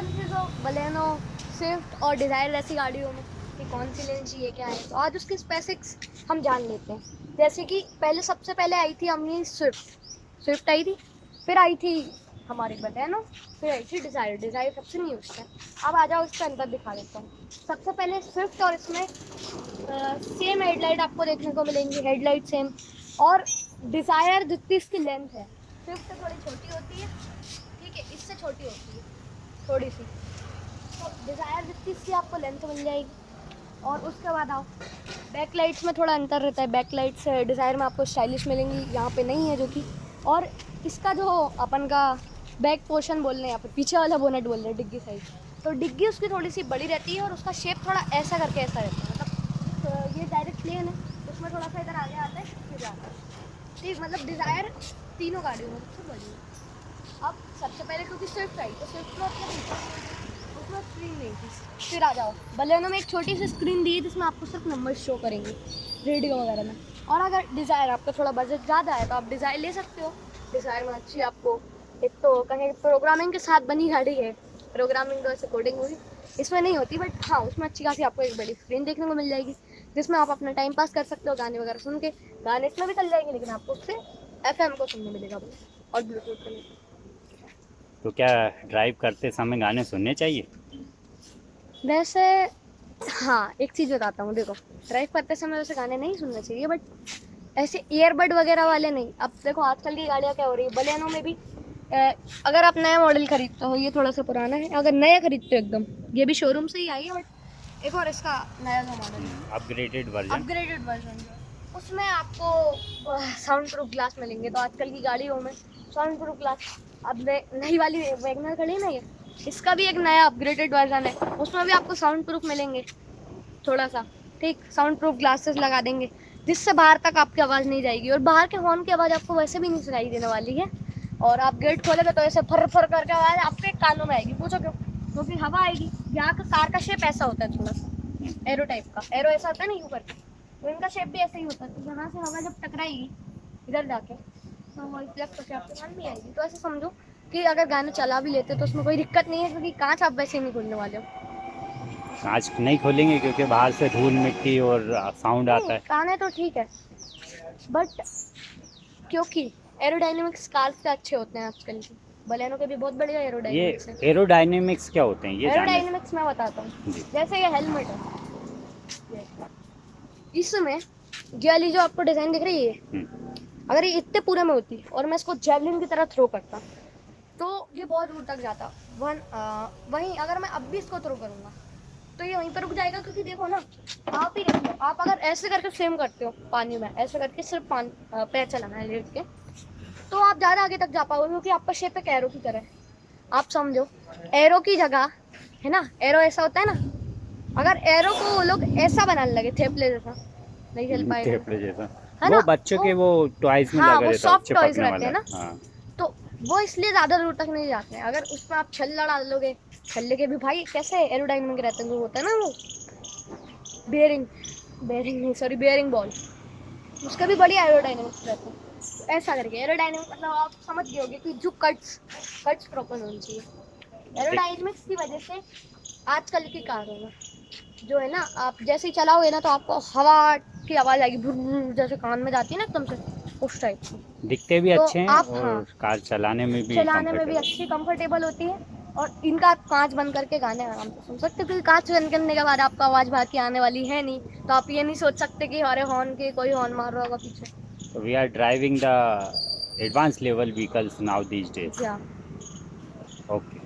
Confuse हो Baleno, Swift और desire जैसी गाड़ियों में कि कौन सी लेनी चाहिए क्या है, तो आज उसके स्पेसिक्स हम जान लेते हैं। जैसे कि सबसे पहले आई थी अपनी स्विफ्ट आई थी, फिर आई थी हमारी बलेनो, फिर आई थी डिज़ायर सबसे न्यूज़ है। अब आ जाओ इसका अंतर दिखा देता हूँ। सबसे पहले स्विफ्ट और इसमें सेम हेडलाइट आपको देखने को मिलेंगी, हेडलाइट सेम, और डिज़ायर जितनी इसकी लेंथ है स्विफ्ट थोड़ी छोटी होती है, ठीक है, इससे छोटी होती है थोड़ी सी, तो डिज़ायर जितनी इसकी आपको लेंथ मिल जाएगी। और उसके बाद आओ बैक लाइट्स में थोड़ा अंतर रहता है, बैक लाइट्स डिज़ायर में आपको स्टाइलिश मिलेंगी, यहाँ पे नहीं है जो कि। और इसका जो अपन का बैक पोर्शन बोल रहे हैं, यहाँ पे पीछे वाला बोनेट बोल रहे हैं, डिग्गी साइड, तो डिग्गी उसकी थोड़ी सी बड़ी रहती है और उसका शेप थोड़ा ऐसा करके ऐसा रहता है, मतलब ये डायरेक्ट प्लेन है, उसमें थोड़ा सा इधर आगे आता है फिर जाता है, ठीक, मतलब डिज़ायर तीनों गाड़ियों में सबसे बड़ी है। अब सबसे पहले क्योंकि स्विफ्ट आई तो स्विफ्ट में उसमें स्क्रीन नहीं थी। फिर आ जाओ बलेनो में एक छोटी सी स्क्रीन दी है जिसमें आपको सिर्फ नंबर शो करेंगे रेडियो वगैरह में। और अगर डिज़ायर आपका थोड़ा बजट ज़्यादा है तो आप डिज़ायर ले सकते हो। डिज़ायर में अच्छी आपको एक तो कहीं प्रोग्रामिंग के साथ बनी गाड़ी है, प्रोग्रामिंग तो ऐसे कोडिंग हुई इसमें नहीं होती, बट हाँ उसमें अच्छी खासी आपको एक बड़ी स्क्रीन देखने को मिल जाएगी जिसमें आप अपना टाइम पास कर सकते हो, गाने वगैरह सुन के। गाने इसमें भी चल जाएंगे लेकिन आपको उससे FM को सुनने मिलेगा बस, और ब्लूटूथ पे। तो क्या ड्राइव करते समय गाने सुनने चाहिए? वैसे हाँ, एक चीज़ बताता हूँ, देखो ड्राइव करते समय वैसे गाने नहीं सुनने चाहिए, बट ऐसे ईयरबड वगैरह वाले नहीं। अब देखो आजकल की गाड़ियाँ क्या हो रही है, बलेनो में भी अगर आप नया मॉडल खरीदते हो, ये थोड़ा सा पुराना है, अगर नया खरीदते हो एकदम, ये भी शोरूम से ही आई है, बट एक और इसका नया जो मॉडल है अपग्रेडेड वर्जन उसमें आपको साउंड प्रूफ ग्लास मिलेंगे। तो आजकल की गाड़ियों में साउंड प्रूफ ग्लास, अब नई वाली वैगनर खड़ी ना, ये इसका भी एक नया अपग्रेडेड वर्जन है, उसमें भी आपको साउंड प्रूफ मिलेंगे थोड़ा सा, ठीक, साउंड प्रूफ ग्लासेस लगा देंगे जिससे बाहर तक आपकी आवाज़ नहीं जाएगी, और बाहर के हॉर्न की आवाज़ आपको वैसे भी नहीं सुनाई देने वाली है। और आप गेट खोलेंगे तो ऐसे फर फर करके आवाज़ आपके कानों में आएगी, पूछो क्यों? क्योंकि हवा आएगी। यहाँ का कार का शेप ऐसा होता है, थोड़ा सा एरो टाइप का, एरो ऐसा होता है ना यूँ करके, तो इनका शेप भी ऐसे ही होता है, तो यहाँ से हवा जब टकराएगी इधर जाके तो वो रिफ्लेक्ट होकर आपके कान में आएगी। तो ऐसे समझो कि अगर गाने चला भी लेते तो उसमें कोई दिक्कत नहीं है, क्योंकि कांच आप वैसे नहीं खोलने वाले हो। कांच नहीं खोलेंगे क्योंकि बाहर से धूल मिट्टी और साउंड आता नहीं, है। गाने तो ठीक है, बट क्योंकि एरोडायनेमिक्स कार्स के अच्छे होते हैं आजकल की, बलेनो के भी बहुत बढ़िया ये एरोडायनेमिक्स है। एरोडायनेमिक्स क्या होते हैं, ये जानने एरोडायनेमिक्स मैं बताता हूँ, जी। जैसे ये हेलमेट है, इसमें ये वाली जो आपको डिजाइन दिख रही है, अगर ये इतने पूरे में होती और मैं इसको जेवलिन की तरह थ्रो करता तो ये बहुत दूर तक जाता। वहीं अगर मैं अब भी इसको थ्रो करूँगा तो ये वहीं पर रुक जाएगा, क्योंकि देखो ना, आप ही देखो, आप अगर ऐसे करके स्विम करते हो पानी में, ऐसे करके सिर्फ पैर चलाना है लेट के, तो आप ज़्यादा आगे तक जा पाओगे, क्योंकि आपका शेप एक एरो की तरह है। आप समझो एरो की जगह है ना, एरो ऐसा होता है ना, अगर एरो को वो लोग ऐसा बनाने लगे थेपले जैसा, नहीं चल पाएगा, टेपले जैसा। है वो ना? बच्चों के वो टॉयज में हाँ, लगा वो रहता है, सॉफ्ट टॉयज चिपकने रहते वाला। हैं ना, हाँ। तो वो इसलिए ज़्यादा दूर तक नहीं जाते हैं। अगर उसमें आप छल्ला डाल लोगे, छल्ले के भी भाई कैसे एरोडाइनमिक रहते हैं, वो होता है ना वो बेयरिंग, नहीं सॉरी, बेयरिंग बॉल, उसका भी बढ़िया एरोडाइनमिक्स रहता है। तो ऐसा करके एरोडाइनमिक, मतलब आप समझ गए होगे कि जो कट्स प्रॉपर होनी चाहिए। एरोडाइनमिक्स की वजह से आजकल की कारों में जो है ना, आप जैसे ही चलाओगे ना तो आपको हवा की आवाज़ आएगी, भुर भुर जैसे कान में जाती है ना एकदम से, उस टाइप की। दिखते भी तो अच्छे हैं आप हाँ, और कार चलाने में भी चलाने में भी कंफर्टेबल। अच्छी कंफर्टेबल होती है, और इनका आप कांच बंद करके गाने आराम से सुन सकते हो, क्योंकि कांच बंद करने के बाद आपको आवाज़ बाहर की आने वाली है नहीं, तो आप ये नहीं सोच सकते कि हमारे हॉर्न के कोई हॉर्न मार रहा होगा पीछे। We are driving the advance level vehicles now these days. या ओके।